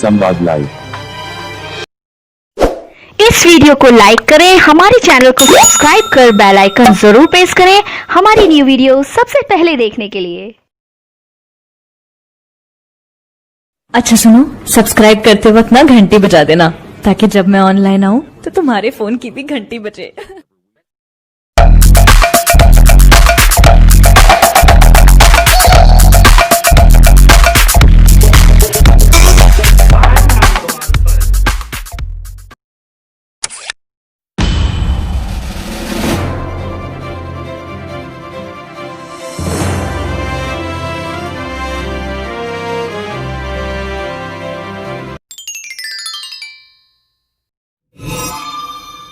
संवाद लाइव। इस वीडियो को लाइक करें, हमारे चैनल को सब्सक्राइब कर बेल आइकन जरूर प्रेस करें हमारी न्यू वीडियो सबसे पहले देखने के लिए। अच्छा सुनो, सब्सक्राइब करते वक्त ना घंटी बजा देना ताकि जब मैं ऑनलाइन आऊं तो तुम्हारे फोन की भी घंटी बजे।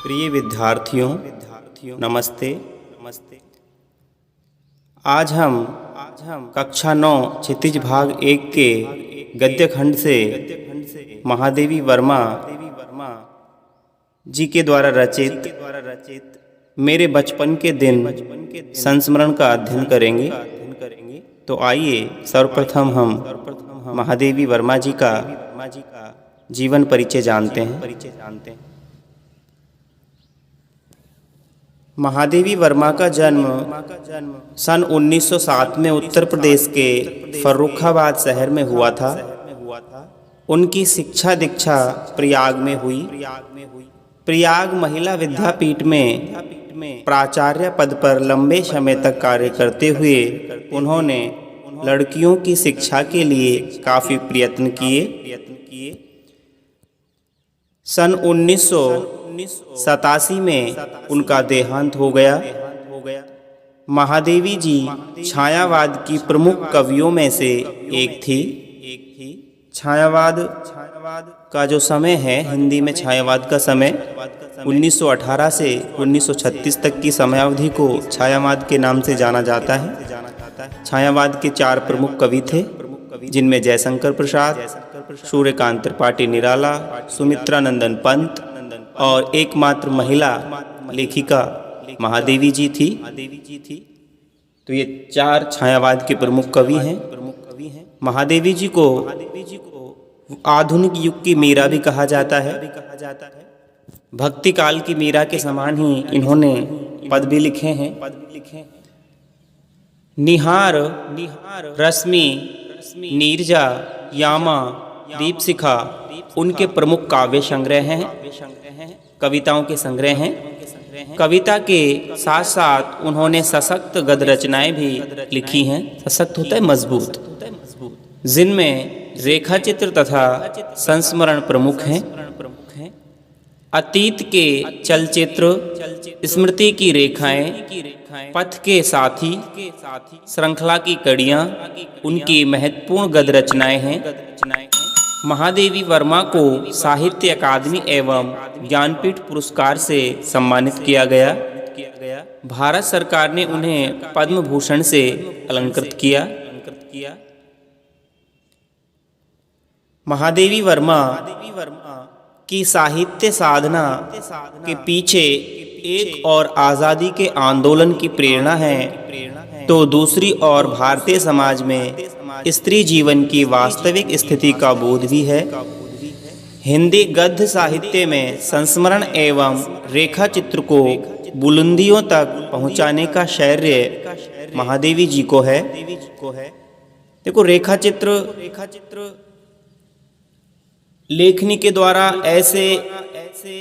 प्रिय विद्यार्थियों, नमस्ते। आज हम कक्षा 9 क्षितिज भाग 1 के गद्य खंड से महादेवी वर्मा जी के द्वारा रचित मेरे बचपन के दिन संस्मरण का अध्ययन करेंगे। तो आइए सर्वप्रथम हम महादेवी वर्मा जी का जीवन परिचय जानते हैं। महादेवी वर्मा का जन्म सन 1907 में उत्तर प्रदेश के फर्रुखाबाद शहर में हुआ था। उनकी शिक्षा दीक्षा प्रयाग में हुई। प्रयाग महिला विद्यापीठ में प्राचार्य पद पर लंबे समय तक कार्य करते हुए उन्होंने लड़कियों की शिक्षा के लिए काफ़ी प्रयत्न किए। सन 1987 में उनका देहांत हो गया। महादेवी जी छायावाद की प्रमुख कवियों में से एक थी। छायावाद का जो समय है, हिंदी में छायावाद का समय 1918 से 1936 तक की समयावधि को छायावाद के नाम से जाना जाता है। छायावाद के 4 प्रमुख कवि थे, जिनमें जयशंकर प्रसाद, सूर्यकांत त्रिपाठी निराला, सुमित्रा नंदन पंत और एकमात्र महिला लेखिका महादेवी जी थी। तो ये 4 छायावाद के प्रमुख कवि हैं। महादेवी जी को आधुनिक युग की मीरा भी कहा जाता है। भक्ति काल की मीरा के समान ही इन्होंने पद भी लिखे हैं। निहार, रश्मि, नीरजा, यामा, दीपशिखा उनके प्रमुख काव्य संग्रह हैं, कविताओं के संग्रह हैं। कविता के साथ साथ उन्होंने सशक्त गद्य रचनाएं भी लिखी हैं। सशक्त होता है मजबूत, जिनमें रेखा चित्र तथा संस्मरण प्रमुख हैं। अतीत के चलचित्र, स्मृति की रेखाएं, पथ के साथी, श्रृंखला की कड़ियां उनकी महत्वपूर्ण गद्य रचनाएं हैं। महादेवी वर्मा को साहित्य अकादमी एवं ज्ञानपीठ पुरस्कार से सम्मानित किया गया। भारत सरकार ने उन्हें पद्म भूषण से अलंकृत किया। महादेवी वर्मा की साहित्य साधना के पीछे एक और आज़ादी के आंदोलन की प्रेरणा है, तो दूसरी ओर भारतीय समाज में स्त्री जीवन की वास्तविक स्थिति का बोध भी है। हिंदी गद्य साहित्य में संस्मरण एवं रेखा चित्र को बुलंदियों तक पहुंचाने का श्रेय महादेवी जी को है। देखो, रेखा चित्र लेखनी के द्वारा ऐसे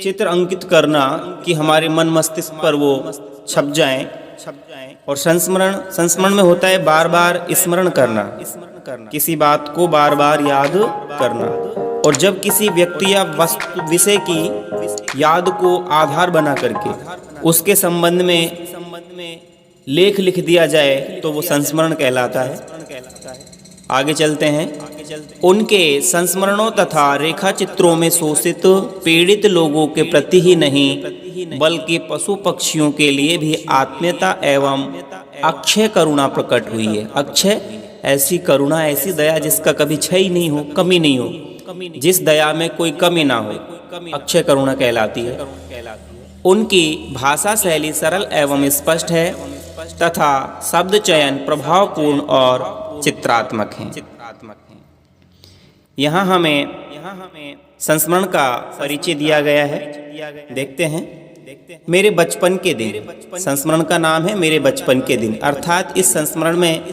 चित्र अंकित करना कि हमारे मन मस्तिष्क पर वो छप जाएं, और संस्मरण में होता है बार बार स्मरण करना, किसी बात को बार बार याद करना। और जब किसी व्यक्ति या वस्तु विषय की याद को आधार बना करके उसके संबंध में लेख लिख दिया जाए तो वो संस्मरण कहलाता है। आगे चलते हैं। उनके संस्मरणों तथा रेखा चित्रों में शोषित पीड़ित लोगों के प्रति ही नहीं बल्कि पशु पक्षियों के लिए भी आत्मीयता एवं अक्षय करुणा प्रकट हुई है। अक्षय, ऐसी करुणा, ऐसी दया जिसका कभी क्षय ही नहीं हो, कमी नहीं हो, जिस दया में कोई कमी ना हो, अक्षय करुणा कहलाती है। उनकी भाषा शैली सरल एवं स्पष्ट है तथा शब्द चयन प्रभावपूर्ण और चित्रात्मक हैं। यहाँ हमें संस्मरण का परिचय दिया गया है। देखते हैं। मेरे बचपन के दिन, संस्मरण का नाम है मेरे बचपन के दिन, अर्थात इस संस्मरण में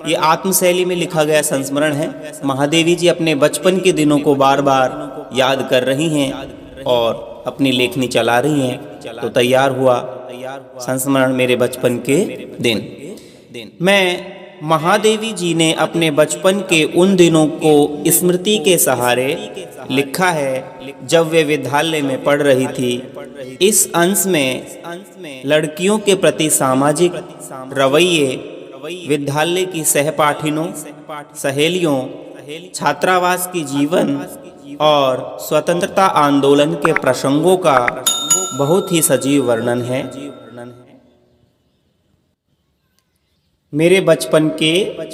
ये आत्मशैली में लिखा गया संस्मरण है। महादेवी जी अपने बचपन के दिनों को बार बार याद कर रही हैं और अपनी लेखनी चला रही हैं। तो तैयार हुआ संस्मरण मेरे बचपन के दिन। मैं महादेवी जी ने अपने बचपन के उन दिनों को स्मृति के सहारे लिखा है जब वे विद्यालय में पढ़ रही थी। इस अंश में लड़कियों के प्रति सामाजिक रवैये, विद्यालय की सहपाठिनों, सहेलियों, छात्रावास की जीवन और स्वतंत्रता आंदोलन के प्रसंगों का बहुत ही सजीव वर्णन है। मेरे बचपन के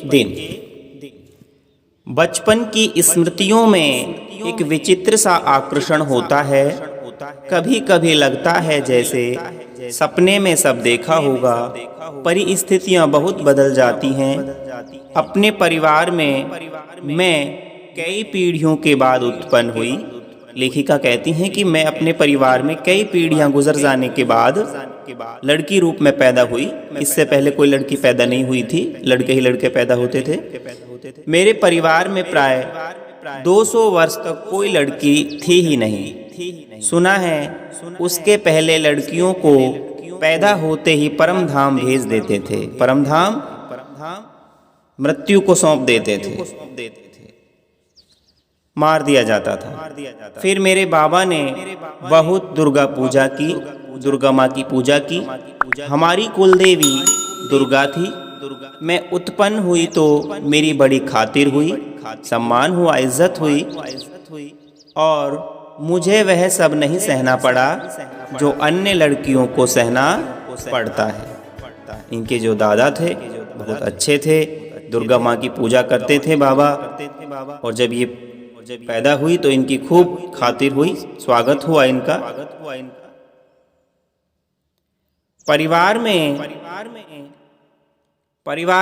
दिन। बचपन की स्मृतियों में एक विचित्र सा आकर्षण होता है। कभी कभी लगता है जैसे सपने में सब देखा होगा। परिस्थितियां बहुत बदल जाती हैं। अपने परिवार में मैं कई पीढ़ियों के बाद उत्पन्न हुई। लेखिका कहती हैं कि मैं अपने परिवार में कई पीढ़ियां गुजर जाने के बाद लड़की रूप में पैदा हुई। इससे पहले कोई लड़की पैदा नहीं हुई थी, लड़के ही लड़के पैदा होते थे। मेरे परिवार में प्राय 200 वर्ष तक कोई लड़की थी ही नहीं। सुना है उसके पहले लड़कियों को पैदा होते ही परम धाम भेज देते थे। परम धाम मृत्यु को सौंप देते थे, मार दिया जाता था। फिर मेरे बाबा ने बहुत दुर्गा पूजा की, दुर्गा माँ की पूजा की। हमारी कुलदेवी दुर्गा थी। मैं उत्पन्न हुई तो मेरी बड़ी खातिर हुई, सम्मान हुआ, इज्जत हुई और मुझे वह सब नहीं सहना पड़ा जो अन्य लड़कियों को सहना पड़ता है। इनके जो दादा थे बहुत अच्छे थे, दुर्गा माँ की पूजा करते थे बाबा, और जब ये पैदा हुई तो इनकी खूब खातिर हुई, स्वागत हुआ इनका। परिवार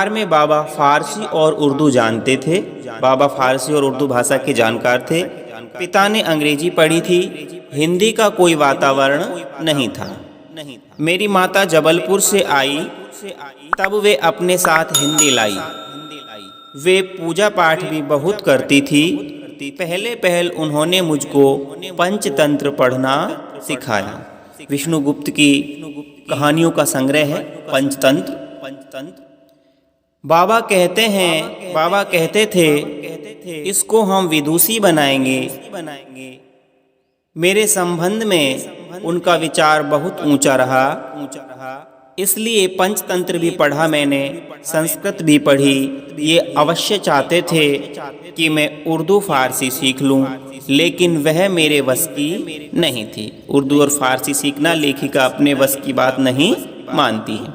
में बाबा फारसी और उर्दू जानते थे। बाबा फारसी और उर्दू भाषा के जानकार थे। पिता ने अंग्रेजी पढ़ी थी। हिंदी का कोई वातावरण नहीं था। मेरी माता जबलपुर से आई, तब वे अपने साथ हिंदी लाई। वे पूजा पाठ भी बहुत करती थी। पहल उन्होंने मुझको पंचतंत्र पढ़ना सिखाया। विष्णुगुप्त की कहानियों का संग्रह है पंचतंत्र। बाबा कहते थे इसको हम विदुषी बनाएंगे। मेरे संबंध में उनका विचार बहुत ऊंचा रहा, इसलिए पंचतंत्र भी पढ़ा मैंने, संस्कृत भी पढ़ी। ये अवश्य चाहते थे कि मैं उर्दू फारसी सीख लूं, लेकिन वह मेरे बस की नहीं थी। उर्दू और फारसी सीखना लेखिका अपने बस की बात नहीं मानती है।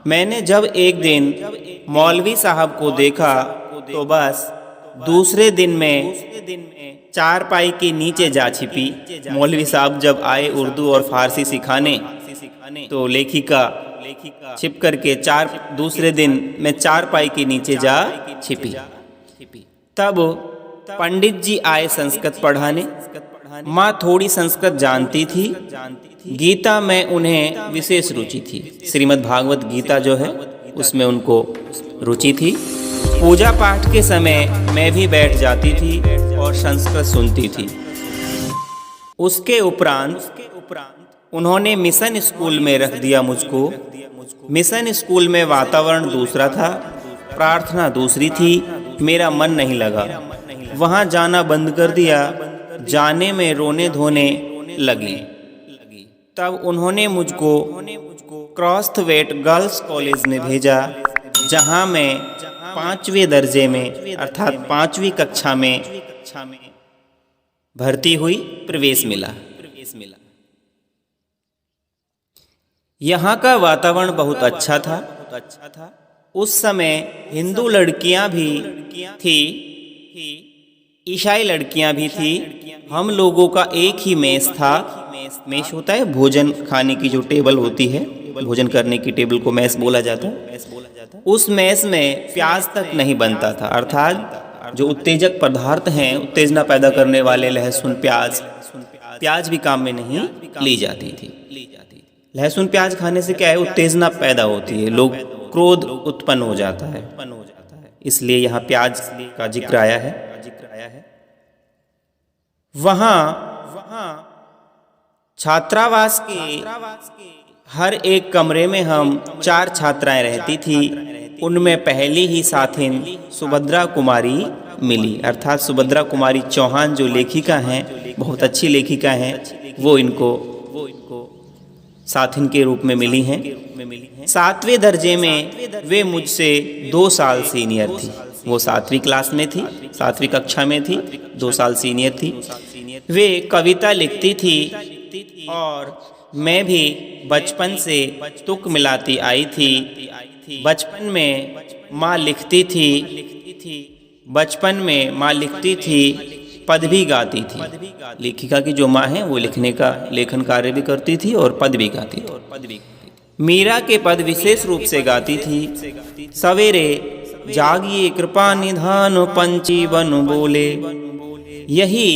मैंने जब एक दिन मौलवी साहब को देखा तो बस दूसरे दिन में चारपाई के नीचे जा छिपी। मौलवी साहब जब आए उर्दू और फारसी सिखाने तो लेखिका छिप करके दूसरे दिन मैं चारपाई के नीचे जा छिपी। तब पंडित जी आए संस्कृत पढ़ाने। माँ थोड़ी संस्कृत जानती थी। गीता में उन्हें विशेष रुचि थी। श्रीमद् भागवत गीता जो है उसमें उनको रुचि थी। पूजा पाठ के समय मैं भी बैठ जाती थी और संस्कृत सुनती थी। उसके उपरांत उन्होंने मिशन स्कूल में रख दिया मुझको। मिशन स्कूल में वातावरण दूसरा था, प्रार्थना दूसरी थी। मेरा मन नहीं लगा, वहाँ जाना बंद कर दिया। जाने में रोने धोने लगी। तब उन्होंने मुझको क्रॉस्थवेट गर्ल्स कॉलेज में भेजा, जहाँ मैं 5वें दर्जे में अर्थात 5वीं कक्षा में भर्ती हुई, प्रवेश मिला। यहाँ का वातावरण बहुत अच्छा था। उस समय हिंदू लड़कियाँ भी थी, ईसाई लड़कियाँ भी थी। हम लोगों का एक ही मेस था। मेस होता है भोजन खाने की जो टेबल होती है, भोजन करने की टेबल को मेस बोला जाता है। उस मेस में प्याज तक नहीं बनता था, अर्थात जो उत्तेजक पदार्थ हैं, उत्तेजना पैदा करने वाले लहसुन प्याज भी काम में नहीं ली जाती थी। लहसुन प्याज खाने से क्या है, उत्तेजना पैदा होती है, लोग क्रोध उत्पन्न हो जाता है, इसलिए यहाँ प्याज का जिक्र आया है। वहाँ छात्रावास के हर एक कमरे में हम 4 छात्राएं रहती थी। उनमें पहली ही साथिन सुभद्रा कुमारी मिली, अर्थात सुभद्रा कुमारी चौहान जो लेखिका हैं, बहुत अच्छी लेखिका हैं, वो इनको साथिन के रूप में मिली हैं। 7वें दर्जे में वे मुझसे 2 साल सीनियर थी। वो 7वीं क्लास में थी, 7वीं कक्षा में थी, 2 साल सीनियर थी। वे कविता लिखती थी और मैं भी बचपन से तुक मिलाती आई थी। बचपन में माँ लिखती थी, पद भी गाती थी। लेखिका की जो माँ है वो लेखन कार्य भी करती थी और पद भी गाती थी। मीरा के पद विशेष रूप से गाती थी। सवेरे जागिए कृपा निधान पंछी बन बोले, यही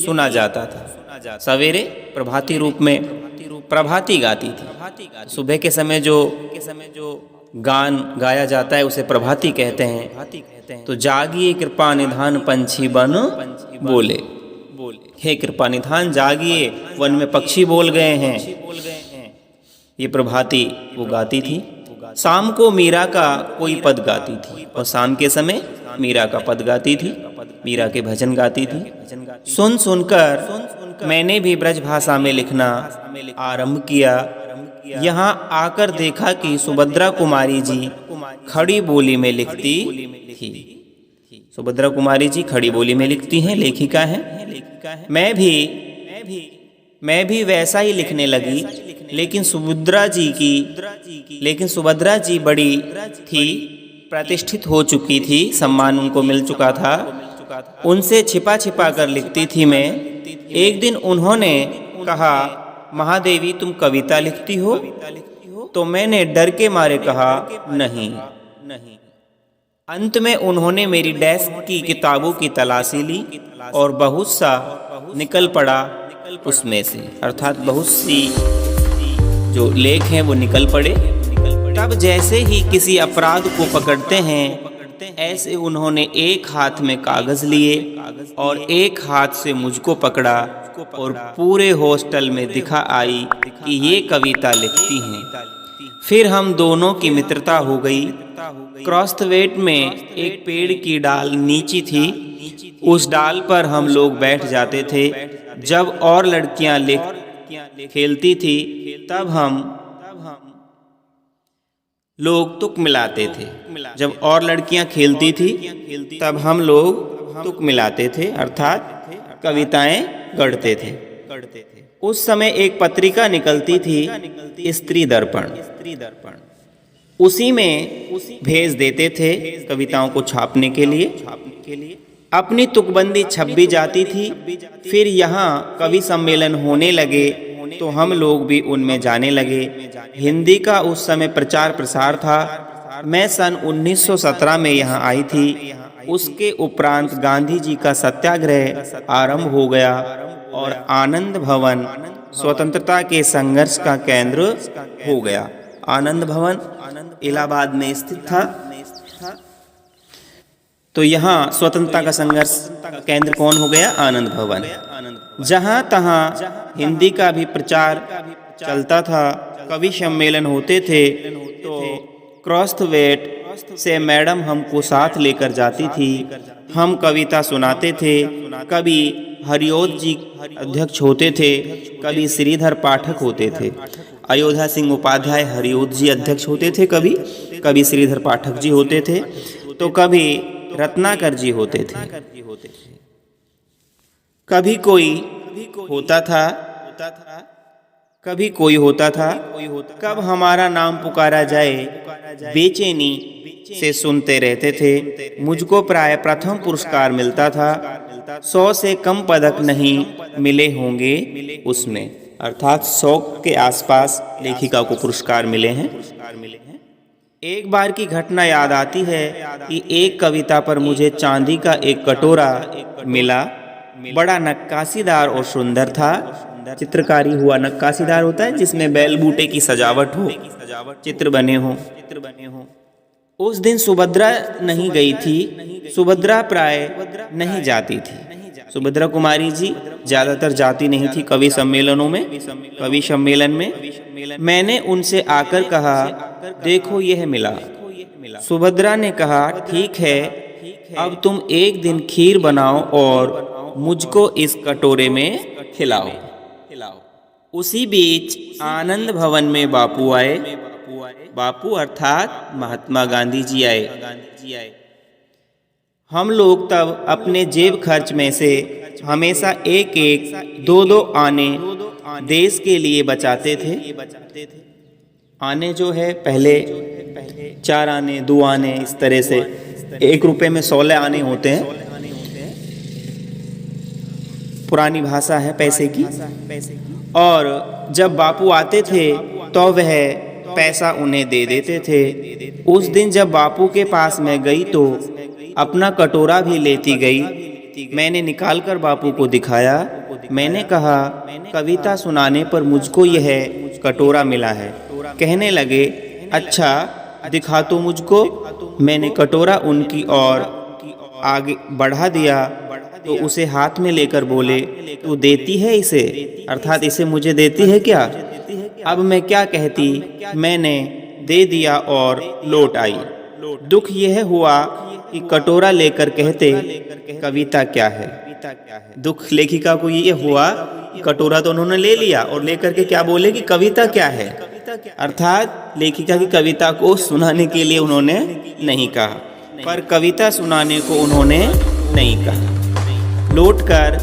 सुना जाता था। सवेरे प्रभाती रूप में प्रभाती गाती थी। सुबह के समय जो गान गाया जाता है उसे प्रभाती कहते हैं। तो जागिए कृपा निधान पंछी बन बोले, हे कृपा निधान जागिए, वन में पक्षी बोल गए हैं, ये प्रभाती वो गाती थी। शाम को मीरा का कोई पद गाती थी और शाम के समय मीरा का पद गाती थी, मीरा के भजन गाती थी। सुनकर मैंने भी ब्रज भाषा में लिखना आरंभ किया। यहाँ आकर देखा कि सुभद्रा कुमारी जी खड़ी बोली में लिखती थी। सुभद्रा कुमारी जी खड़ी बोली में लिखती हैं, लेखिका हैं। मैं भी वैसा ही लिखने लगी, लेकिन सुभद्रा जी बड़ी थी, प्रतिष्ठित हो चुकी थी, सम्मान उनको मिल चुका था। उनसे छिपा छिपा कर लिखती थी मैं। एक दिन उन्होंने कहा, महादेवी तुम कविता लिखती हो? तो मैंने डर के मारे कहा नहीं। अंत में उन्होंने मेरी डेस्क की किताबों की तलाशी ली और बहुत सा निकल पड़ा उसमें से, अर्थात बहुत सी जो लेख हैं वो निकल पड़े। तब जैसे ही किसी अपराध को पकड़ते हैं, ऐसे उन्होंने एक हाथ में कागज लिए और एक हाथ से मुझको पकड़ा और पूरे हॉस्टल में दिखा आई कि ये कविता लिखती हैं। फिर हम दोनों की मित्रता हो गई। क्रॉसवेट में एक पेड़ की डाल नीची थी, उस डाल पर हम लोग बैठ जाते थे। जब और लड़कियां खेलती थी तब हम लोग तुक मिलाते थे। जब और लड़कियां खेलती थी तब हम लोग तुक मिलाते थे, अर्थात कविताएं गढ़ते थे। उस समय एक पत्रिका निकलती थी, स्त्री दर्पण। उसी में भेज देते थे कविताओं को छापने के लिए। अपनी तुकबंदी छप भी जाती थी। फिर यहाँ कवि सम्मेलन होने लगे तो हम लोग भी उनमें जाने लगे। हिंदी का उस समय प्रचार प्रसार था। मैं सन 1917 में यहाँ आई थी। उसके उपरांत गांधी जी का सत्याग्रह आरंभ हो गया और आनंद भवन स्वतंत्रता के संघर्ष का केंद्र हो गया। आनंद भवन इलाहाबाद में स्थित था। तो यहाँ स्वतंत्रता का संघर्ष का केंद्र कौन हो गया? आनंद भवन। जहाँ तहाँ हिंदी का भी प्रचार चलता था, कवि सम्मेलन होते थे। तो क्रॉसवेट से मैडम हमको साथ लेकर जाती थी। हम कविता सुनाते थे। कभी हरिओध जी अध्यक्ष होते थे, कभी श्रीधर पाठक होते थे। अयोध्या सिंह उपाध्याय हरिओध जी अध्यक्ष होते थे, कभी श्रीधर पाठक जी होते थे, तो कभी रत्नाकर जी होते थे। कभी कोई होता था, कभी कोई होता था। कब हमारा नाम पुकारा जाए बेचैनी से सुनते रहते थे। मुझको प्राय प्रथम पुरस्कार मिलता था। 100 से कम पदक नहीं मिले होंगे उसमें, अर्थात 100 के आसपास लेखिका को पुरस्कार मिले हैं। एक बार की घटना याद आती है कि एक कविता पर मुझे चांदी का एक कटोरा मिला। बड़ा नक्काशीदार और सुंदर था। चित्रकारी हुआ नक्काशीदार होता है जिसमें बैल बूटे की सजावट हो, चित्र बने हो। उस दिन सुभद्रा नहीं गई थी। सुभद्रा प्राय नहीं जाती थी। सुभद्रा कुमारी जी ज्यादातर जाती नहीं थी कवि सम्मेलनों में। कवि सम्मेलन में मैंने उनसे आकर कहा, देखो यह मिला। सुभद्रा ने कहा, ठीक है, अब तुम एक दिन खीर बनाओ और मुझको इस कटोरे में खिलाओ। उसी बीच आनंद भवन में बापू आए। बापू अर्थात महात्मा गांधी जी आए। हम लोग तब अपने जेब खर्च में से हमेशा एक एक दो दो आने देश के लिए बचाते थे। आने जो है पहले 4 आने 2 आने इस तरह से 1 रुपए में 16 आने होते हैं। पुरानी भाषा है पैसे की। और जब बापू आते थे तो वह पैसा उन्हें दे देते थे। उस दिन जब बापू के पास मैं गई तो अपना कटोरा भी लेती गई। मैंने निकालकर बापू को दिखाया। मैंने कहा, कविता सुनाने पर मुझको यह कटोरा मिला है। कहने लगे, अच्छा दिखा तो मुझको। मैंने कटोरा उनकी ओर आगे बढ़ा दिया तो उसे हाथ में लेकर बोले, तू देती है इसे, अर्थात इसे मुझे देती है क्या? अब मैं क्या कहती। मैंने दे दिया और लौट आई। दुख यह हुआ कि कटोरा लेकर कहते, कविता क्या है। दुख लेखिका को ये हुआ, कटोरा तो उन्होंने ले लिया और लेकर के क्या बोले कि कविता क्या है। अर्थात लेखिका की कविता को सुनाने के लिए उन्होंने नहीं कहा, पर कविता सुनाने को उन्होंने नहीं कहा। लौटकर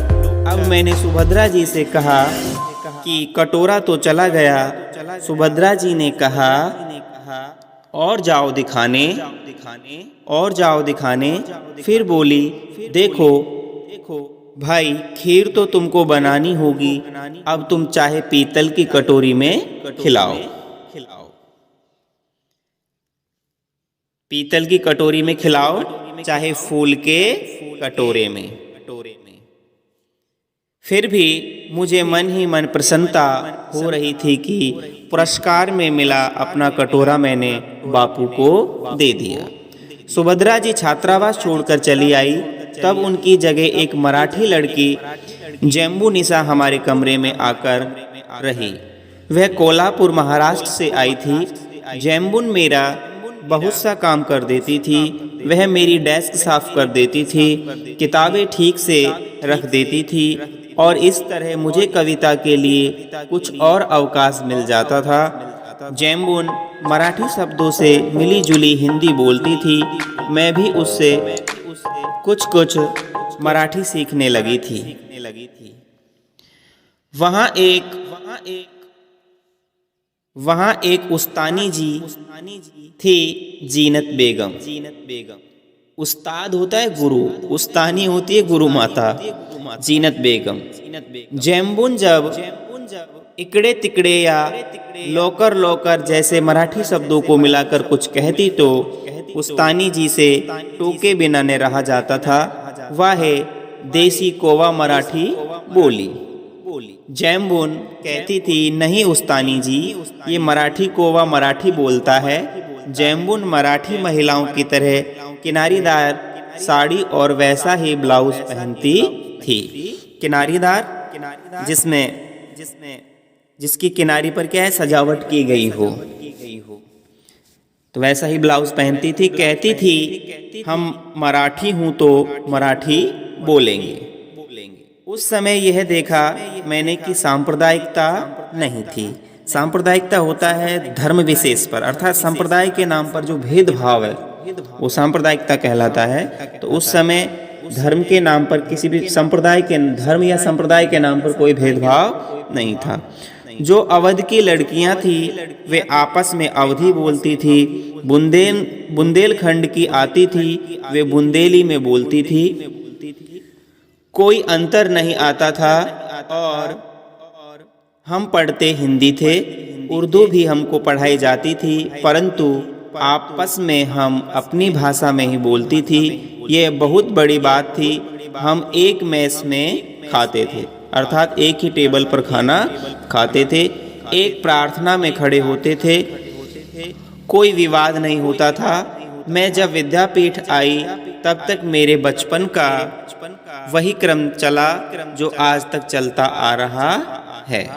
अब मैंने सुभद्रा जी से कहा कि कटोरा तो चला गया। सुभद्रा जी ने कहा, और जाओ दिखाने, और जाओ दिखाने। फिर बोली, देखो भाई, खीर तो तुमको बनानी होगी। अब तुम चाहे पीतल की कटोरी में खिलाओ। पीतल की कटोरी में खिलाओ, चाहे फूल के कटोरे में। फिर भी मुझे मन ही मन प्रसन्नता हो रही थी कि पुरस्कार में मिला अपना कटोरा मैंने बापू को दे दिया। सुभद्रा जी छात्रावास छोड़कर चली आई। तब उनकी जगह एक मराठी लड़की जम्बू निशा हमारे कमरे में आकर रही। वह कोल्हापुर महाराष्ट्र से आई थी। जम्बून मेरा बहुत सा काम कर देती थी। वह मेरी डेस्क साफ कर देती थी, किताबें ठीक से रख देती थी और इस तरह मुझे कविता के लिए कुछ और अवकाश मिल जाता था। जम्बून मराठी शब्दों से मिली जुली हिंदी बोलती थी। मैं भी उससे कुछ मराठी सीखने लगी थी। वहाँ एक उस्तानी जी थी, जीनत बेगम। उस्ताद होता है गुरु, उस्तानी होती है गुरु माता, जीनत बेगम। जम्बून जब इकड़े तिकड़े या लोकर लोकर जैसे मराठी शब्दों को मिलाकर कुछ कहती तो उस्तानी जी से टोके बिना न रहा जाता था। वह देसी कोवा मराठी बोली। जम्बून कहती थी, नहीं उस्तानी जी, ये मराठी कोवा मराठी बोलता है। जम्बून मराठी महिलाओं की तरह किनारीदार साड़ी और वैसा ही ब्लाउज पहनती थी। किनारीदार जिसकी किनारी पर क्या है, सजावट की गई हो, तो वैसा ही ब्लाउज पहनती थी। कहती थी, हम मराठी हूं तो मराठी बोलेंगे। उस समय यह देखा मैंने कि सांप्रदायिकता नहीं थी। सांप्रदायिकता होता है धर्म विशेष पर, अर्थात संप्रदाय के नाम पर जो भेदभाव है वो सांप्रदायिकता कहलाता है। तो उस समय धर्म के नाम पर किसी भी संप्रदाय के धर्म या संप्रदाय के नाम पर कोई भेदभाव नहीं था। जो अवध की लड़कियां थी वे आपस में अवधी बोलती थी। बुंदेलखंड की आती थी, वे बुंदेली में बोलती थी। कोई अंतर नहीं आता था और हम पढ़ते हिंदी थे। उर्दू भी हमको पढ़ाई जाती थी, परंतु आपस में हम अपनी भाषा में ही बोलती थी। ये बहुत बड़ी बात थी। हम एक मेस में खाते थे, अर्थात एक ही टेबल पर खाना खाते थे, एक प्रार्थना में खड़े होते थे, कोई विवाद नहीं होता था। मैं जब विद्यापीठ आई तब तक मेरे बचपन का वही क्रम चला जो आज तक चलता आ रहा है।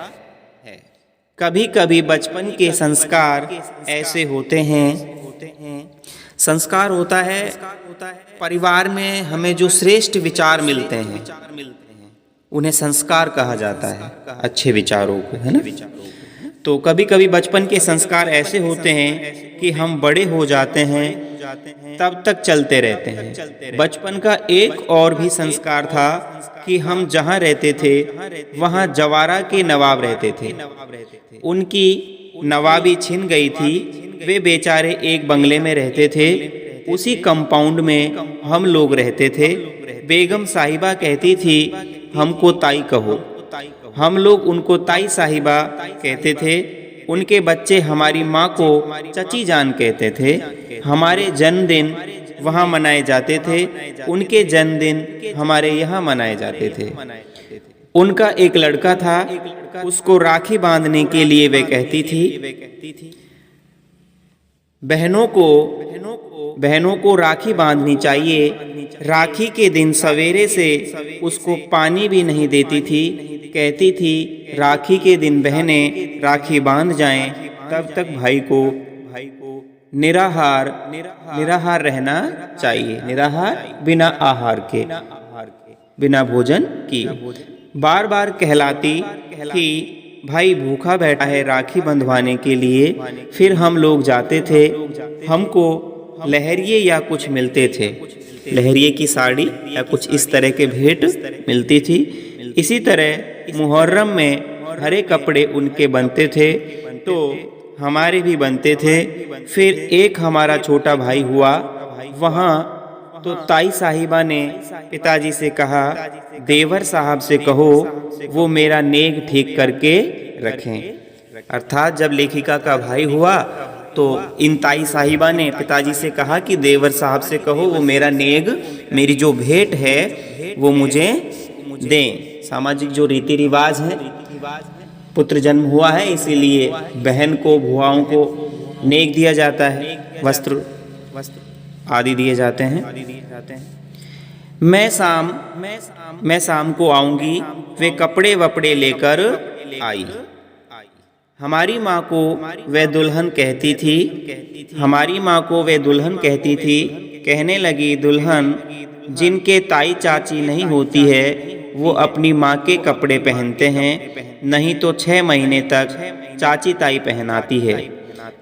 कभी कभी बचपन के संस्कार ऐसे होते हैं, संस्कार होता है परिवार में हमें जो श्रेष्ठ विचार मिलते हैं उन्हें संस्कार कहा जाता है, अच्छे विचारों को, है ना। तो कभी कभी बचपन के संस्कार ऐसे होते हैं कि हम बड़े हो जाते हैं तब तक चलते रहते हैं। बचपन का एक और भी संस्कार था कि हम जहाँ रहते थे वहाँ जवारा के नवाब रहते थे। उनकी नवाबी छिन गई थी, वे बेचारे एक बंगले में रहते थे। उसी कंपाउंड में हम लोग रहते थे। बेगम साहिबा कहती थी हमको ताई कहो, हम लोग उनको ताई साहिबा कहते थे। उनके बच्चे हमारी माँ को चची जान कहते थे। हमारे जन्मदिन वहाँ मनाए जाते थे, उनके जन्मदिन हमारे यहाँ मनाए जाते थे। उनका एक लड़का था, उसको राखी बांधने के लिए वे कहती थी बहनों को राखी बांधनी चाहिए। राखी के दिन सवेरे से उसको पानी भी नहीं देती थी। कहती थी राखी के दिन बहनें राखी बांध जाएं, तब तक भाई को निराहार रहना चाहिए। निराहार बिना आहार के, बिना भोजन की। बार बार कहलाती कि भाई भूखा बैठा है राखी बंधवाने के लिए। फिर हम लोग जाते थे, हमको लहरिये या कुछ मिलते थे, लहरिये की साड़ी या कुछ इस तरह के भेंट मिलती थी। इसी तरह मुहर्रम में हरे कपड़े उनके बनते थे तो हमारे भी बनते थे। फिर एक हमारा छोटा भाई हुआ, वहाँ तो ताई साहिबा ने पिताजी से कहा देवर साहब से कहो वो मेरा नेग ठीक करके रखें। अर्थात जब लेखिका का भाई हुआ तो इन ताई साहिबा ने पिताजी से कहा कि देवर साहब से कहो वो मेरा नेग, मेरी जो भेंट है वो मुझे दें। सामाजिक जो रीति रिवाज है, पुत्र जन्म हुआ है इसीलिए बहन को, भुआओं को नेग दिया जाता है, वस्त्र आदि दिए जाते हैं। मैं शाम को आऊंगी, वे कपड़े वपड़े लेकर आई। हमारी माँ को वह दुल्हन कहती थी, हमारी माँ को वह दुल्हन कहती थी। कहने लगी दुल्हन जिनके ताई चाची नहीं होती है वो अपनी माँ के कपड़े पहनते हैं, नहीं तो 6 महीने तक चाची ताई पहनाती है।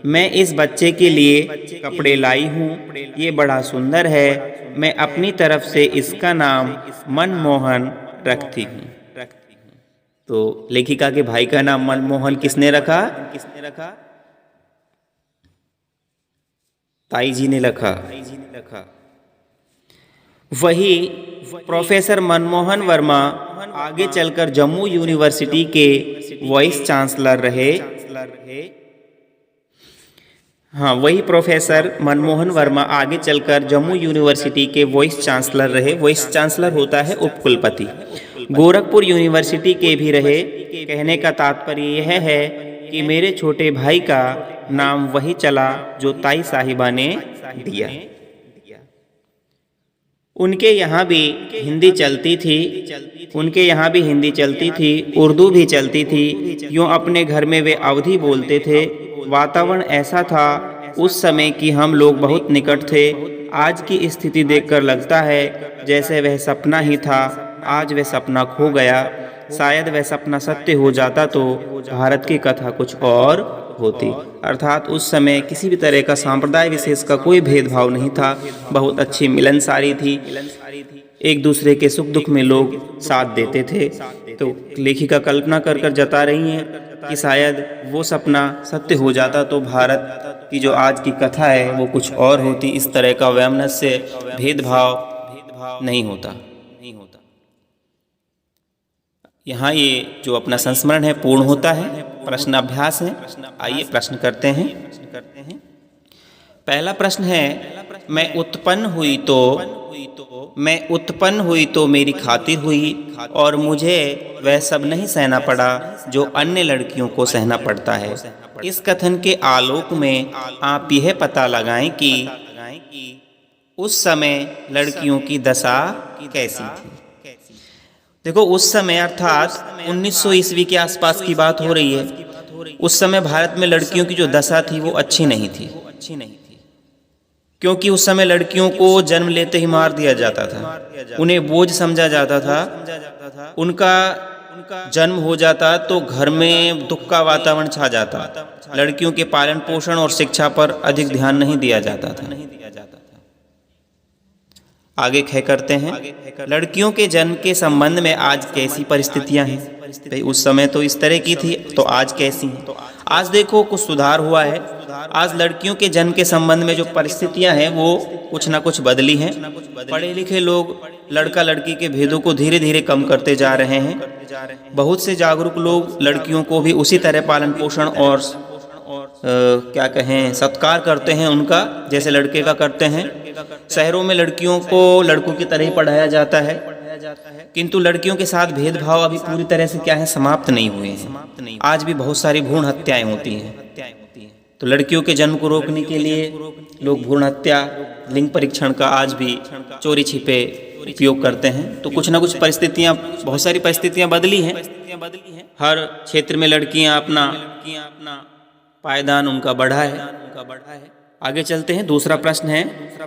मैं इस बच्चे के लिए कपड़े लाई हूँ, ये बड़ा सुंदर है। मैं अपनी तरफ से इसका नाम मनमोहन रखती हूँ। तो लेखिका के भाई का नाम मनमोहन किसने रखा? ताई जी ने रखा। वही प्रोफेसर मनमोहन वर्मा आगे चलकर जम्मू यूनिवर्सिटी के वाइस चांसलर रहे। हाँ, वही प्रोफेसर मनमोहन वर्मा आगे चलकर जम्मू यूनिवर्सिटी के वाइस चांसलर रहे। वाइस चांसलर होता है उपकुलपति। गोरखपुर यूनिवर्सिटी के भी रहे। कहने का तात्पर्य यह है कि मेरे छोटे भाई का नाम वही चला जो ताई साहिबा ने दिया। उनके यहाँ भी हिंदी चलती थी, उर्दू भी चलती थी। यूँ अपने घर में वे अवधी बोलते थे। वातावरण ऐसा था उस समय कि हम लोग बहुत निकट थे। आज की स्थिति देखकर लगता है जैसे वह सपना ही था। आज वह सपना खो गया। शायद वह सपना सत्य हो जाता तो भारत की कथा कुछ और होती। अर्थात उस समय किसी भी तरह का सांप्रदाय विशेष का कोई भेदभाव नहीं था। बहुत अच्छी मिलनसारी थी, एक दूसरे के सुख दुख में लोग साथ देते थे। तो लेखिका कल्पना कर कर जता रही हैं कि शायद वो सपना सत्य हो जाता तो भारत की जो आज की कथा है वो कुछ और होती। इस तरह का वैमनस्य, भेदभाव नहीं होता। यहाँ ये जो अपना संस्मरण है पूर्ण होता है। प्रश्न अभ्यास है, आइए प्रश्न करते हैं। पहला प्रश्न है, मैं उत्पन्न हुई तो मेरी खातिर हुई और मुझे वह सब नहीं सहना पड़ा जो अन्य लड़कियों को सहना पड़ता है। इस कथन के आलोक में आप यह पता लगाएं कि उस समय लड़कियों की दशा कैसी थी। देखो, उस समय अर्थात 1900 ईस्वी के आसपास की बात हो रही है। उस समय भारत में लड़कियों की जो दशा थी वो अच्छी नहीं थी, क्योंकि उस समय लड़कियों को जन्म लेते ही मार दिया जाता था, उन्हें बोझ समझा जाता था। उनका जन्म हो जाता तो घर में दुख का वातावरण छा जाता। लड़कियों के पालन पोषण और शिक्षा पर अधिक ध्यान नहीं दिया जाता था। आगे ख करते हैं, लड़कियों के जन्म के संबंध में आज कैसी परिस्थितियां हैं। भाई, उस समय तो इस तरह की थी, तो आज कैसी हैं। आज देखो कुछ सुधार हुआ है। आज लड़कियों के जन्म के संबंध में जो परिस्थितियां हैं वो कुछ ना कुछ बदली हैं। पढ़े लिखे लोग लड़का लड़की के भेदों को धीरे धीरे कम करते जा रहे हैं। बहुत से जागरूक लोग लड़कियों को भी उसी तरह पालन पोषण और क्या कहें सत्कार करते हैं उनका, जैसे लड़के का करते हैं। शहरों में लड़कियों को लड़कों की तरह ही पढ़ाया जाता है, किंतु लड़कियों के साथ भेदभाव अभी पूरी तरह से क्या है समाप्त नहीं हुए हैं। आज भी बहुत सारी भ्रूण हत्याएं होती हैं। तो लड़कियों के जन्म को रोकने के लिए लोग भ्रूण हत्या, लिंग परीक्षण का आज भी चोरी छिपे उपयोग करते हैं। तो कुछ ना कुछ परिस्थितियां, बहुत सारी परिस्थितियां बदली हैं। हर क्षेत्र में लड़कियां अपना पायदान उनका बढ़ा है। आगे चलते हैं। दूसरा प्रश्न है,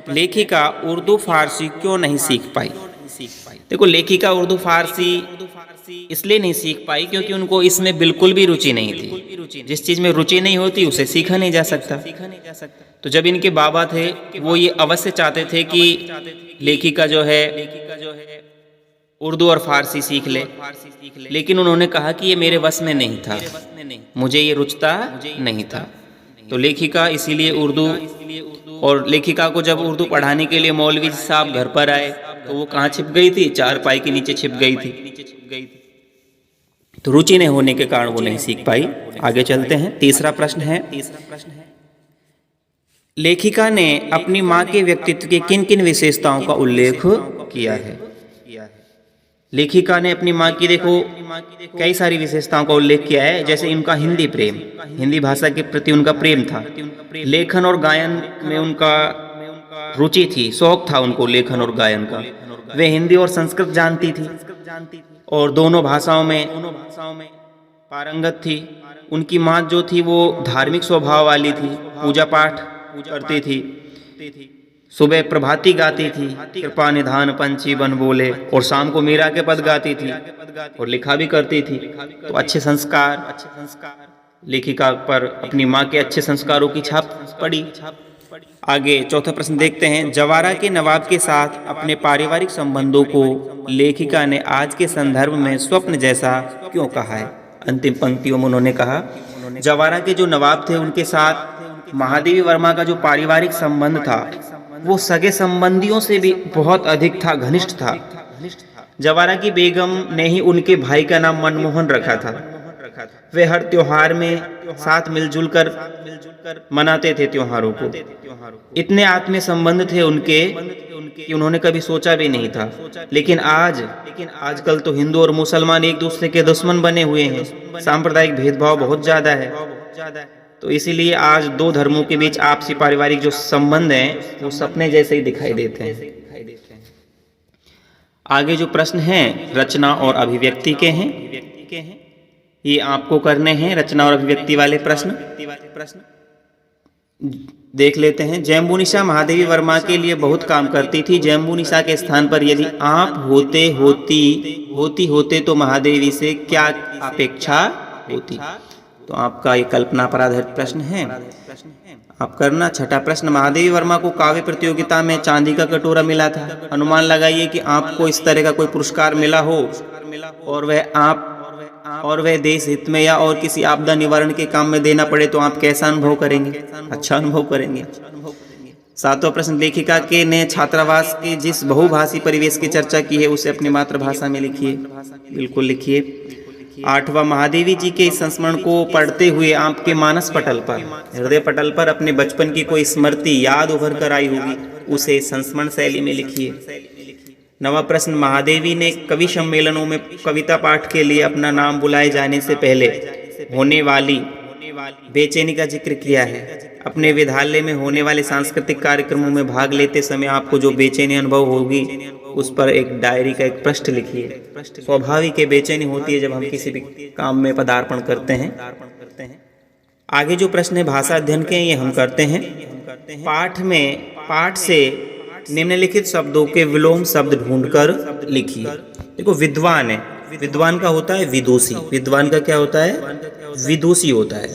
लेखिका उर्दू फारसी क्यों नहीं सीख पाई। देखो, लेखिका उर्दू फारसी इसलिए नहीं सीख पाई क्योंकि उनको इसमें बिल्कुल भी रुचि नहीं थी। जिस चीज में रुचि नहीं होती उसे सीखा नहीं जा सकता। तो जब इनके बाबा थे वो ये अवश्य चाहते थे कि लेखिका जो है उर्दू और फारसी सीख ले, लेकिन उन्होंने कहा कि ये मेरे वश में नहीं था, मुझे ये रुचता नहीं था। तो लेखिका इसीलिए उर्दू, और लेखिका को जब उर्दू पढ़ाने के लिए मौलवी साहब घर पर आए तो वो कहाँ छिप गई थी, चारपाई के नीचे छिप गई थी। तो रुचि नहीं होने के कारण वो नहीं सीख पाई। आगे चलते हैं। तीसरा प्रश्न है, लेखिका ने अपनी माँ के व्यक्तित्व के किन किन विशेषताओं का उल्लेख किया है। लेखिका ने अपनी माँ की देखो कई सारी विशेषताओं का उल्लेख किया है, जैसे इनका हिंदी प्रेम, हिंदी भाषा के प्रति उनका प्रेम था। लेखन और गायन में उनका रुचि थी, शौक था उनको लेखन और गायन का। वे हिंदी और संस्कृत जानती थी और दोनों भाषाओं में पारंगत थी। उनकी माँ जो थी वो धार्मिक स्वभाव वाली थी, पूजा पाठ करती थी, सुबह प्रभाती गाती थी, कृपा निधान पंछी बन बोले, और शाम को मीरा के पद गाती थी और लिखा भी करती थी। तो अच्छे संस्कार लेखिका पर अपनी माँ के अच्छे संस्कारों की छाप पड़ी। आगे चौथा प्रश्न देखते हैं, जवारा के नवाब के साथ अपने पारिवारिक संबंधों को लेखिका ने आज के संदर्भ में स्वप्न जैसा क्यों कहा है। अंतिम पंक्तियों में उन्होंने कहा, जवारा के जो नवाब थे उनके साथ महादेवी वर्मा का जो पारिवारिक संबंध था वो सगे संबंधियों से भी बहुत अधिक था, घनिष्ठ था। जवारा की बेगम ने ही उनके भाई का नाम मनमोहन रखा था। वे हर त्योहार में साथ मिलजुल कर मनाते थे त्योहारों को। इतने आत्मीय संबंध थे उनके कि उन्होंने कभी सोचा भी नहीं था। लेकिन आजकल तो हिंदू और मुसलमान एक दूसरे के दुश्मन बने हुए हैं, सांप्रदायिक भेदभाव बहुत ज्यादा है। तो इसीलिए आज दो धर्मों के बीच आपसी पारिवारिक जो संबंध हैं वो सपने जैसे ही दिखाई देते हैं। आगे जो प्रश्न हैं रचना और अभिव्यक्ति के हैं, ये आपको करने हैं, रचना और अभिव्यक्ति वाले प्रश्न देख लेते हैं। जैम्बुनिशा महादेवी वर्मा के लिए बहुत काम करती थी। जैम्बुनिशा के स्थान पर यदि आप होते तो महादेवी से क्या अपेक्षा होती। तो आपका ये कल्पना पर आधारित प्रश्न है, आप करना। छठा प्रश्न, महादेवी वर्मा को काव्य प्रतियोगिता में चांदी का कटोरा मिला था। अनुमान लगाइए कि आपको इस तरह का कोई पुरस्कार मिला हो और वह देश हित में या और किसी आपदा निवारण के काम में देना पड़े तो आप कैसा अनुभव करेंगे। अच्छा अनुभव करेंगे। सातवां प्रश्न, लेखिका के ने छात्रावास के जिस बहुभाषी परिवेश की चर्चा की है उसे अपनी मातृभाषा में लिखिए। बिल्कुल लिखिए। आठवां, महादेवी जी के इस संस्मरण को पढ़ते हुए आपके मानस पटल पर, हृदय पटल पर अपने बचपन की कोई स्मृति याद उभर कर आई होगी, उसे संस्मरण शैली में लिखिए। नवा प्रश्न, महादेवी ने कवि सम्मेलनों में कविता पाठ के लिए अपना नाम बुलाए जाने से पहले होने वाली बेचैनी का जिक्र किया है। अपने विद्यालय में होने वाले सांस्कृतिक कार्यक्रमों में भाग लेते समय आपको जो बेचैनी अनुभव होगी, उस पर एक डायरी का एक पृष्ठ लिखिए। स्वाभाविक है, बेचैनी होती है जब हम किसी भी काम में पदार्पण करते हैं। आगे जो प्रश्न है भाषा अध्ययन के, ये हम करते हैं। पाठ से निम्नलिखित शब्दों के विलोम शब्द ढूंढकर लिखिए। देखो, विद्वान है, विद्वान का होता है विदुषी। विद्वान का क्या होता है? विदुषी होता है।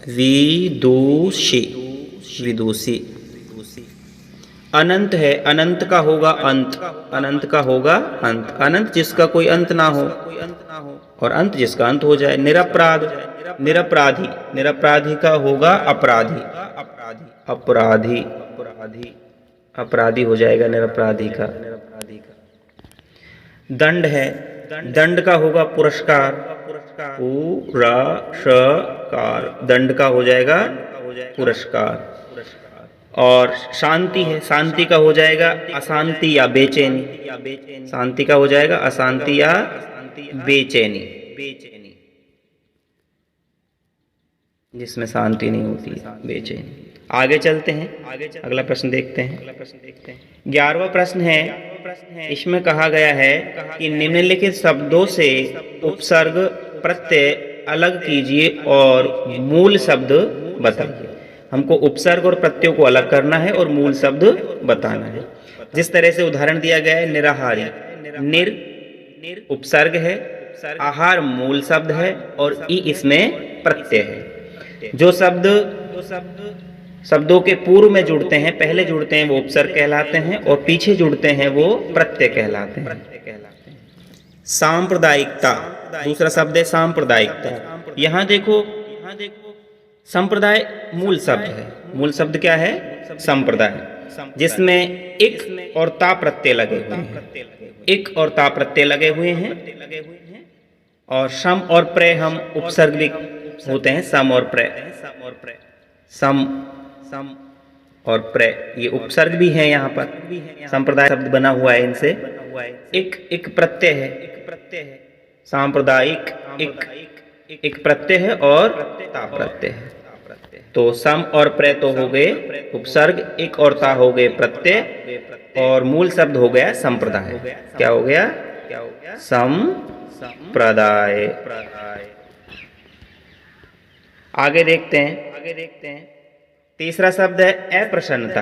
विदुषी, विदुषी। अनंत है, अनंत का होगा अंत, अनंत का होगा अंत। अनंत जिसका कोई अंत ना हो और अंत जिसका अंत हो जाए। निरपराध, निरपराधी, निरपराधी का होगा अपराधी, अपराधी, अपराधी हो जाएगा निरपराधी का। दंड है, दंड का होगा पुरस्कार, पुरस्कार, दंड का हो जाएगा पुरस्कार। और शांति है, शांति का हो जाएगा अशांति या बेचैनी, शांति का हो जाएगा अशांति या बेचैनी, जिसमें शांति नहीं होती है, बेचैनी। आगे चलते हैं, अगला प्रश्न देखते हैं। 11वां प्रश्न है, इसमें कहा गया है कि निम्नलिखित शब्दों से उपसर्ग प्रत्यय अलग कीजिए और मूल शब्द बताइए। हमको उपसर्ग और प्रत्ययों को अलग करना है और मूल शब्द बताना है। जिस तरह से उदाहरण दिया गया है, निराहारी, निर उपसर्ग है, आहार मूल शब्द है और ई इसमें प्रत्यय है। जो शब्दों के पूर्व में जुड़ते हैं, पहले जुड़ते हैं, वो उपसर्ग कहलाते हैं और पीछे जुड़ते हैं वो प्रत्यय कहलाते हैं। सांप्रदायिकता, दूसरा शब्द है सांप्रदायिकता। यहाँ देखो, संप्रदाय मूल शब्द है। मूल शब्द क्या है? संप्रदाय, जिसमें इक और ता प्रत्यय लगे हुए हैं। इक और ता प्रत्यय लगे हुए हैं और सम और प्रय हम उपसर्ग भी होते हैं। सम और प्रय, सम और प्रय ये उपसर्ग भी है। यहाँ पर संप्रदाय शब्द बना हुआ है इनसे। एक प्रत्यय है, सांप्रदायिक एक प्रत्यय है और ता प्रत्यय है। तो सम और प्रय तो हो गए उपसर्ग, एक और ता हो गए प्रत्यय और मूल शब्द हो गया संप्रदाय। क्या हो गया? संप्रदाय। आगे देखते हैं। तीसरा शब्द है अप्रसन्नता।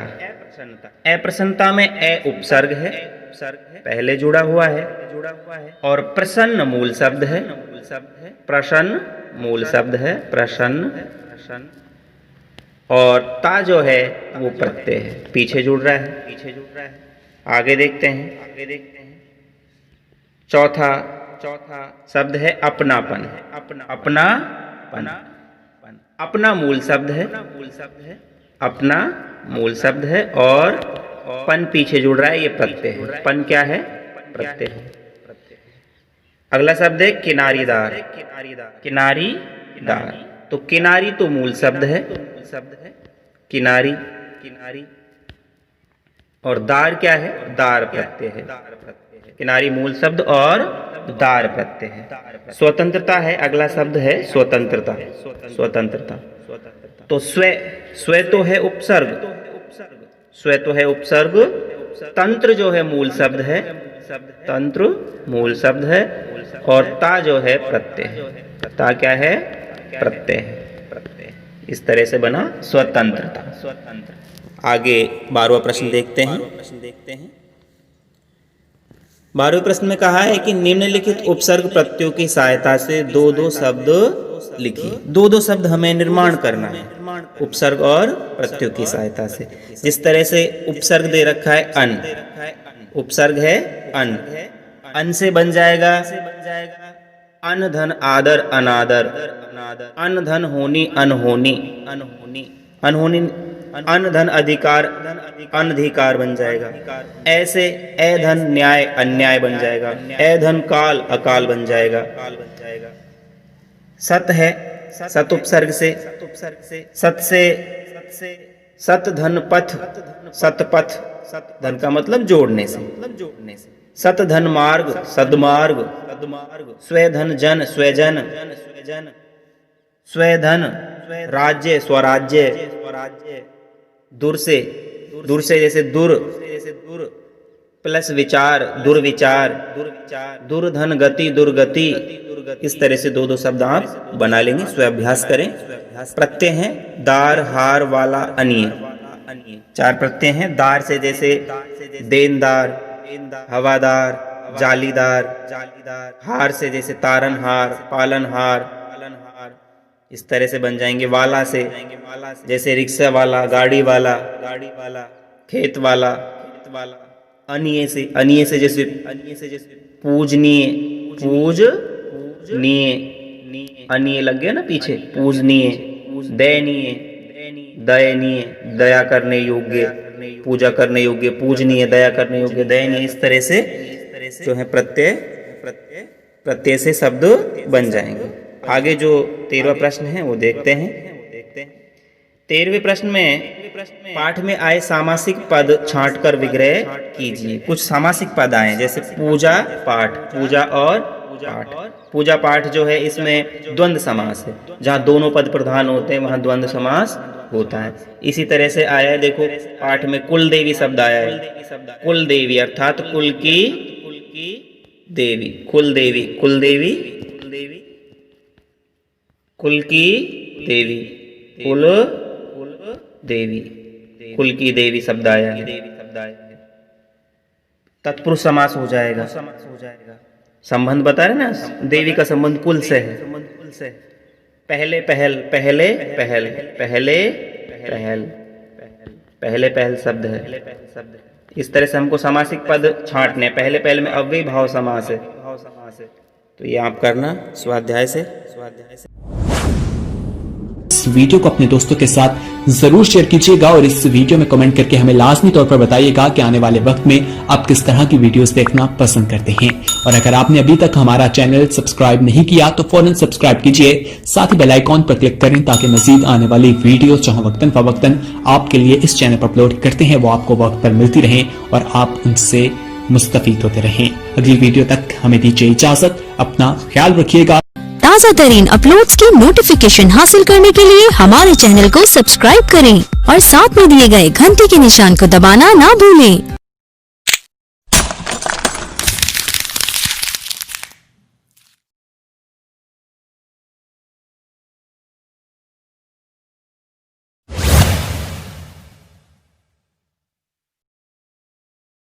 अप्रसन्नता में अ उपसर्ग है, पहले जुड़ा हुआ है और प्रसन्न मूल शब्द है। प्रसन्न मूल शब्द है, प्रसन्न। और ता जो है वो प्रत्यय है, पीछे जुड़ रहा है। आगे देखते हैं। चौथा शब्द है अपनापन। अपनापन, अपना मूल शब्द है, अपना मूल शब्द है और पन पीछे जुड़ रहा है, ये प्रत्यय है। पन क्या है? प्रत्यय है। अगला शब्द है किनारीदार। किनारीदार, तो किनारी तो मूल शब्द है, किनारी, और दार क्या है? दार प्रत्यय है। किनारी मूल शब्द और दार प्रत्यय है। स्वतंत्रता है, अगला शब्द है स्वतंत्रता। स्वतंत्रता, तो स्व तो है उपसर्ग, स्व तो है उपसर्ग। तंत्र जो है मूल शब्द है, तंत्र मूल शब्द है और ता जो है प्रत्यय है। ता क्या है? प्रत्यय है। इस तरह से बना स्वतंत्रता। आगे 12वां प्रश्न देखते हैं। 12वें प्रश्न में कहा है कि निम्नलिखित उपसर्ग प्रत्ययों की सहायता से दो शब्द लिखिए। दो शब्द हमें निर्माण करना है उपसर्ग और प्रत्ययों की सहायता से। जिस तरह से उपसर्ग दे रखा है अन, उपसर्ग है अन, अन से बन जाएगा अन धन आदर अनादर, अन धन होनी अनहोनी, अनहोनी अन धन अधिकार अनधिकार बन जाएगा। ऐसे ए धन न्याय अन्याय बन जाएगा। ए धन काल अकाल बन जाएगा। सत है सत उपसर्ग से, सत से सत धन पथ, सतपथ, धन का मतलब जोड़ने से। सत धन मार्ग सदमार्ग, स्वधन जन स्वजन, स्वधन राज्य स्वराज्य, दूर से जैसे दूर प्लस विचार दुर्विचार, दुर्धन गति दुर्गति। इस तरह से दो शब्द आप बना लेंगे, स्वाभ्यास करें। प्रत्यय हैं दार हार वाला अनिय, 4 प्रत्यय हैं। दार से जैसे देनदार हवादार जालीदार, हार से जैसे तारनहार पालनहार, इस तरह से बन जाएंगे। वाला से जैसे रिक्शा वाला गाड़ी वाला, खेत वाला। अनिय से जैसे पूजनीय अनिय लग गया ना पीछे, पूजनीय। दयनीय दया करने योग्य, पूजा करने योग्य, पूजनीय दया करने योग्य, दयनीय। इस तरह से जो है प्रत्यय से शब्द बन जाएंगे। आगे जो 13वां प्रश्न है वो देखते हैं। 13वें प्रश्न में पाठ में आए सामासिक पद छांटकर विग्रह कीजिए। कुछ सामासिक पद आए जैसे पूजा पाठ, पूजा और पाठ। पूजा पाठ जो है इसमें द्वंद्व समास है, जहाँ दोनों पद प्रधान होते हैं वहाँ द्वंद्व समास होता है। इसी तरह से आया है, देखो पाठ में कुल देवी शब्द आया है। कुल देवी अर्थात कुल की देवी, कुल देवी, कुल देवी, कुल की देवी, कुल देवी, कुल की देवी शब्द आया है। तत्पुरुष समास हो जाएगा। संबंध बता रहे ना, देवी का संबंध कुल से है। पहले पहल, पहले पहल, पहले पहल, पहले पहल शब्द है। इस तरह से हमको सामासिक पद छांटने। पहले पहल में अव्ययी भाव समास है, तो ये आप करना स्वाध्याय से। इस वीडियो को अपने दोस्तों के साथ जरूर शेयर कीजिएगा और इस वीडियो में कमेंट करके हमें लाजमी तौर पर बताइएगा कि आने वाले वक्त में आप किस तरह की वीडियोस देखना पसंद करते हैं। और अगर आपने अभी तक हमारा चैनल सब्सक्राइब नहीं किया तो फौरन सब्सक्राइब कीजिए, साथ ही बेल आइकॉन पर क्लिक करें ताकि मजीद आने वाली वीडियो जहां वक्तन फवक्तन आपके लिए इस चैनल पर अपलोड करते हैं वो आपको वक्त पर मिलती रहे और आप उनसे मुस्तफीद होते रहें। अगली वीडियो तक हमें दीजिए इजाजत, अपना ख्याल रखिएगा। ताज़ा तरीन अपलोड्स की नोटिफिकेशन हासिल करने के लिए हमारे चैनल को सब्सक्राइब करें और साथ में दिए गए घंटी के निशान को दबाना ना भूलें।